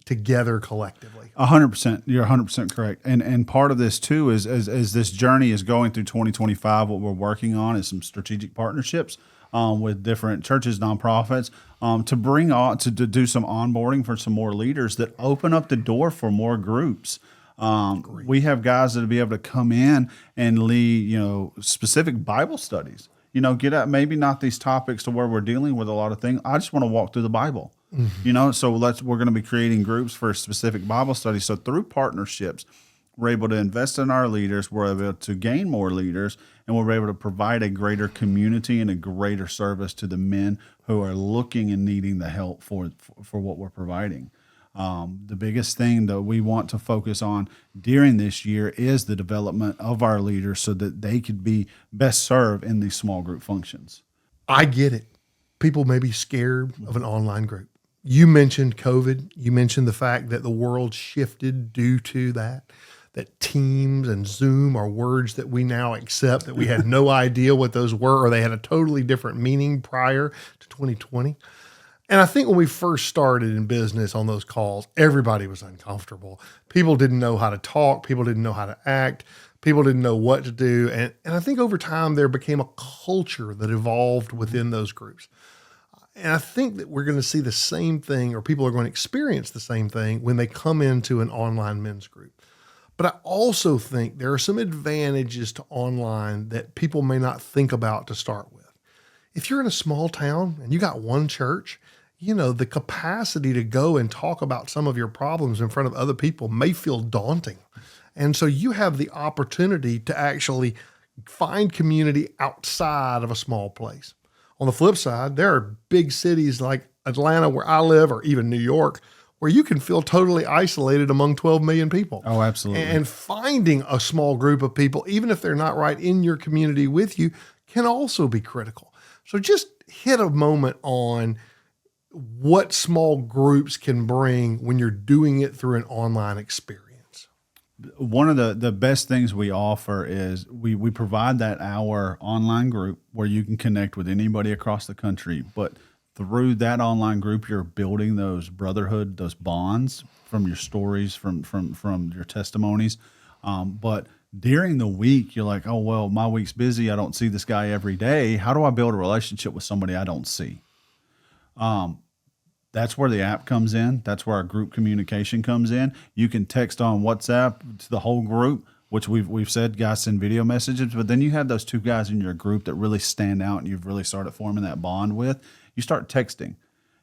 together collectively. 100%. You're 100% correct. And part of this too is as this journey is going through 2025, what we're working on is some strategic partnerships with different churches, nonprofits, to bring on to do some onboarding for some more leaders that open up the door for more groups. We have guys that'll be able to come in and lead, specific Bible studies. Get at maybe not these topics to where we're dealing with a lot of things. I just want to walk through the Bible. So we're going to be creating groups for specific Bible studies. So through partnerships, we're able to invest in our leaders. We're able to gain more leaders, and we're able to provide a greater community and a greater service to the men who are looking and needing the help for what we're providing. The biggest thing that we want to focus on during this year is the development of our leaders so that they could be best served in these small group functions. I get it. People may be scared of an online group. You mentioned COVID. You mentioned the fact that the world shifted due to that Teams and Zoom are words that we now accept, that we had no idea what those were, or they had a totally different meaning prior to 2020. And I think when we first started in business on those calls, everybody was uncomfortable. People didn't know how to talk. People didn't know how to act. People didn't know what to do. And I think over time there became a culture that evolved within those groups. And I think that we're going to see the same thing, or people are going to experience the same thing when they come into an online men's group. But I also think there are some advantages to online that people may not think about to start with. If you're in a small town and you got one church, the capacity to go and talk about some of your problems in front of other people may feel daunting. And so you have the opportunity to actually find community outside of a small place. On the flip side, there are big cities like Atlanta, where I live, or even New York, where you can feel totally isolated among 12 million people. Oh, absolutely. And finding a small group of people, even if they're not right in your community with you, can also be critical. So just hit a moment on what small groups can bring when you're doing it through an online experience. One of the best things we offer is we provide that hour online group where you can connect with anybody across the country. But through that online group, you're building those brotherhood, those bonds from your stories, from your testimonies. But during the week, you're like, oh, well, my week's busy. I don't see this guy every day. How do I build a relationship with somebody I don't see? That's where the app comes in. That's where our group communication comes in. You can text on WhatsApp to the whole group, which we've said guys send video messages, but then you have those two guys in your group that really stand out and you've really started forming that bond with. You start texting.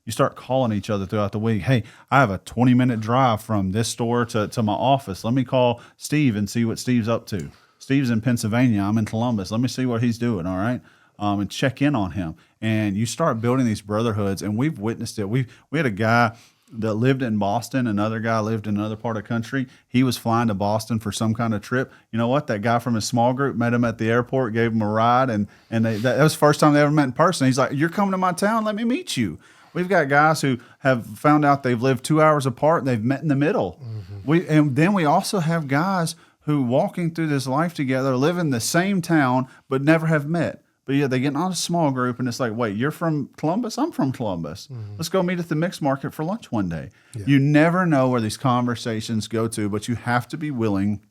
You start calling each other throughout the week. Hey, I have a 20-minute drive from this store to my office. Let me call Steve and see what Steve's up to. Steve's in Pennsylvania. I'm in Columbus. Let me see what he's doing, all right? And check in on him. And you start building these brotherhoods, and we've witnessed it. We had a guy that lived in Boston. Another guy lived in another part of the country. He was flying to Boston for some kind of trip. You know what? That guy from his small group met him at the airport, gave him a ride, and that was the first time they ever met in person. He's like, you're coming to my town? Let me meet you. We've got guys who have found out they've lived 2 hours apart and they've met in the middle. Mm-hmm. And then we also have guys who walking through this life together, live in the same town, but never have met. But yeah, they get on a small group and it's like, wait, you're from Columbus? I'm from Columbus. Mm-hmm. Let's go meet at the mixed market for lunch one day. Yeah. You never know where these conversations go to, but you have to be willing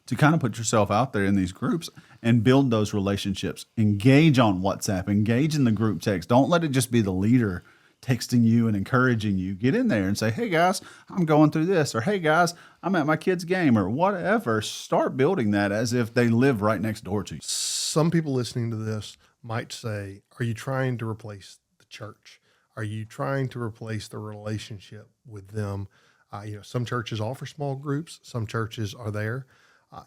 to kind of put yourself out there in these groups and build those relationships. Engage on WhatsApp, engage in the group text. Don't let it just be the leader texting you and encouraging you. Get in there and say, hey guys, I'm going through this, or hey guys, I'm at my kid's game, or whatever. Start building that as if they live right next door to you. Some people listening to this might say, are you trying to replace the church? Are you trying to replace the relationship with them? Some churches offer small groups. Some churches are there.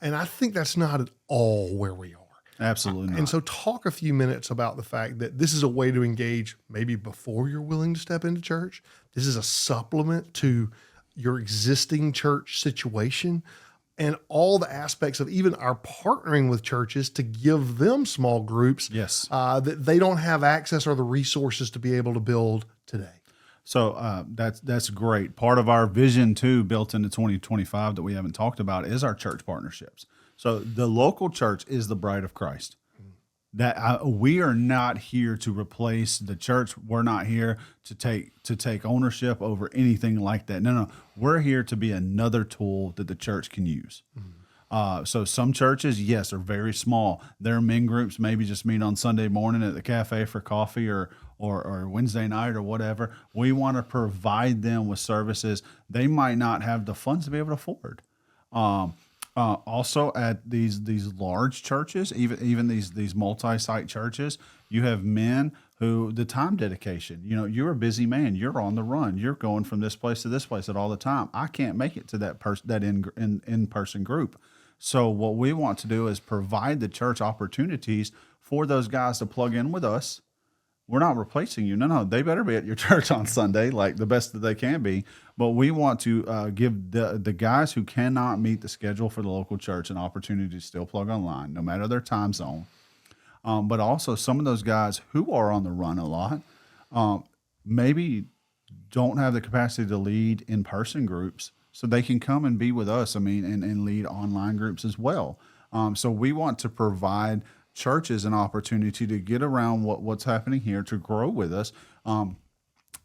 And I think that's not at all where we are. Absolutely not. And so talk a few minutes about the fact that this is a way to engage maybe before you're willing to step into church. This is a supplement to your existing church situation and all the aspects of even our partnering with churches to give them small groups Yes. that they don't have access or the resources to be able to build today. So that's great. Part of our vision too, built into 2025 that we haven't talked about, is our church partnerships. So the local church is the bride of Christ. That we are not here to replace the church. We're not here to take ownership over anything like that. No, we're here to be another tool that the church can use. So some churches, yes, are very small. Their men groups maybe just meet on Sunday morning at the cafe for coffee or Wednesday night or whatever. We want to provide them with services they might not have the funds to be able to afford. Also, at these large churches, even these multi-site churches, you have men who the time dedication. You're a busy man. You're on the run. You're going from this place to this place at all the time. I can't make it to that in-person group. So what we want to do is provide the church opportunities for those guys to plug in with us. We're not replacing you. No, they better be at your church on Sunday, like the best that they can be. But we want to give the guys who cannot meet the schedule for the local church an opportunity to still plug online, no matter their time zone. But also some of those guys who are on the run a lot, maybe don't have the capacity to lead in-person groups, so they can come and be with us, and lead online groups as well. So we want to provide churches an opportunity to get around what's happening here, to grow with us.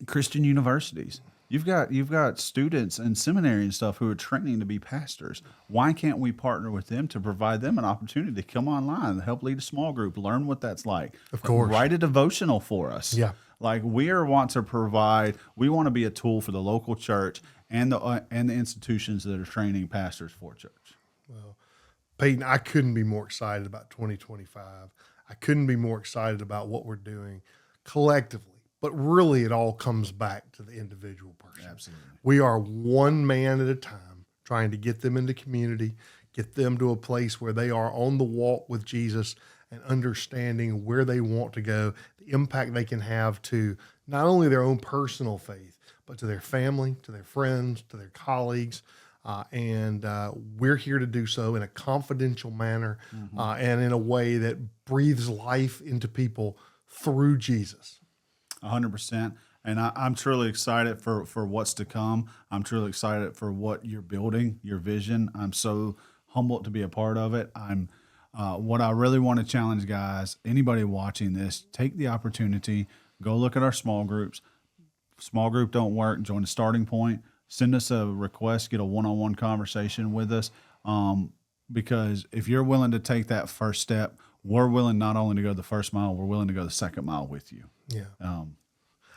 Christian universities, you've got students in seminary and stuff who are training to be pastors. Why can't we partner with them to provide them an opportunity to come online, help lead a small group, learn what that's like? Of course, write a devotional for us. Yeah, like we want to be a tool for the local church and the institutions that are training pastors for church. Well, Payton, I couldn't be more excited about 2025. I couldn't be more excited about what we're doing collectively. But really, it all comes back to the individual person. Absolutely. We are one man at a time trying to get them into community, get them to a place where they are on the walk with Jesus and understanding where they want to go, the impact they can have to not only their own personal faith, but to their family, to their friends, to their colleagues. And we're here to do so in a confidential manner, and in a way that breathes life into people through Jesus. 100%. And I'm truly excited for what's to come. I'm truly excited for what you're building, your vision. I'm so humbled to be a part of it. What I really want to challenge guys, anybody watching this, take the opportunity, go look at our small groups. Small group don't work, join the Starting Point. Send us a request, get a one-on-one conversation with us, because if you're willing to take that first step, we're willing not only to go the first mile, we're willing to go the second mile with you. Yeah.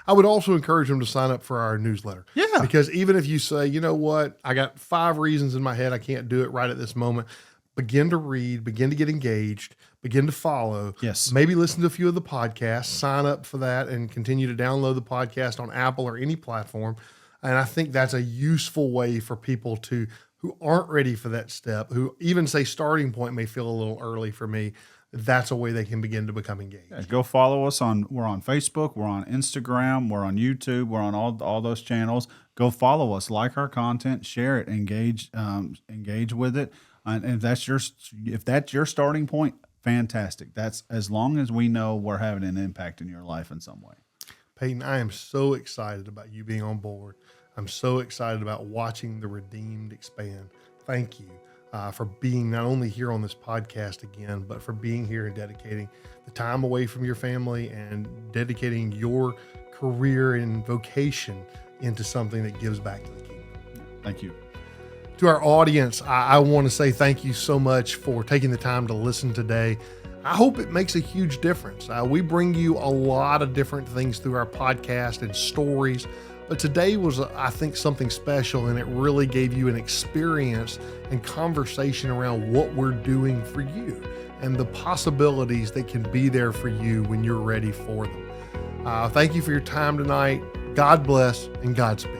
I would also encourage them to sign up for our newsletter. Yeah. Because even if you say, you know what, I got 5 reasons in my head I can't do it right at this moment, begin to read, begin to get engaged, begin to follow. Yes. Maybe listen to a few of the podcasts, sign up for that, and continue to download the podcast on Apple or any platform. And I think that's a useful way for people who aren't ready for that step, who even say Starting Point may feel a little early for me. That's a way they can begin to become engaged. Yeah, go follow us we're on Facebook, we're on Instagram, we're on YouTube, we're on all those channels. Go follow us, like our content, share it, engage with it. And if that's your starting point, fantastic. That's as long as we know we're having an impact in your life in some way. Payton, I am so excited about you being on board. I'm so excited about watching the Redeemed expand. Thank you for being not only here on this podcast again, but for being here and dedicating the time away from your family and dedicating your career and vocation into something that gives back to the kingdom. Thank you. To our audience, I want to say thank you so much for taking the time to listen today. I hope it makes a huge difference. We bring you a lot of different things through our podcast and stories, but today was, I think, something special, and it really gave you an experience and conversation around what we're doing for you and the possibilities that can be there for you when you're ready for them. Thank you for your time tonight. God bless and Godspeed.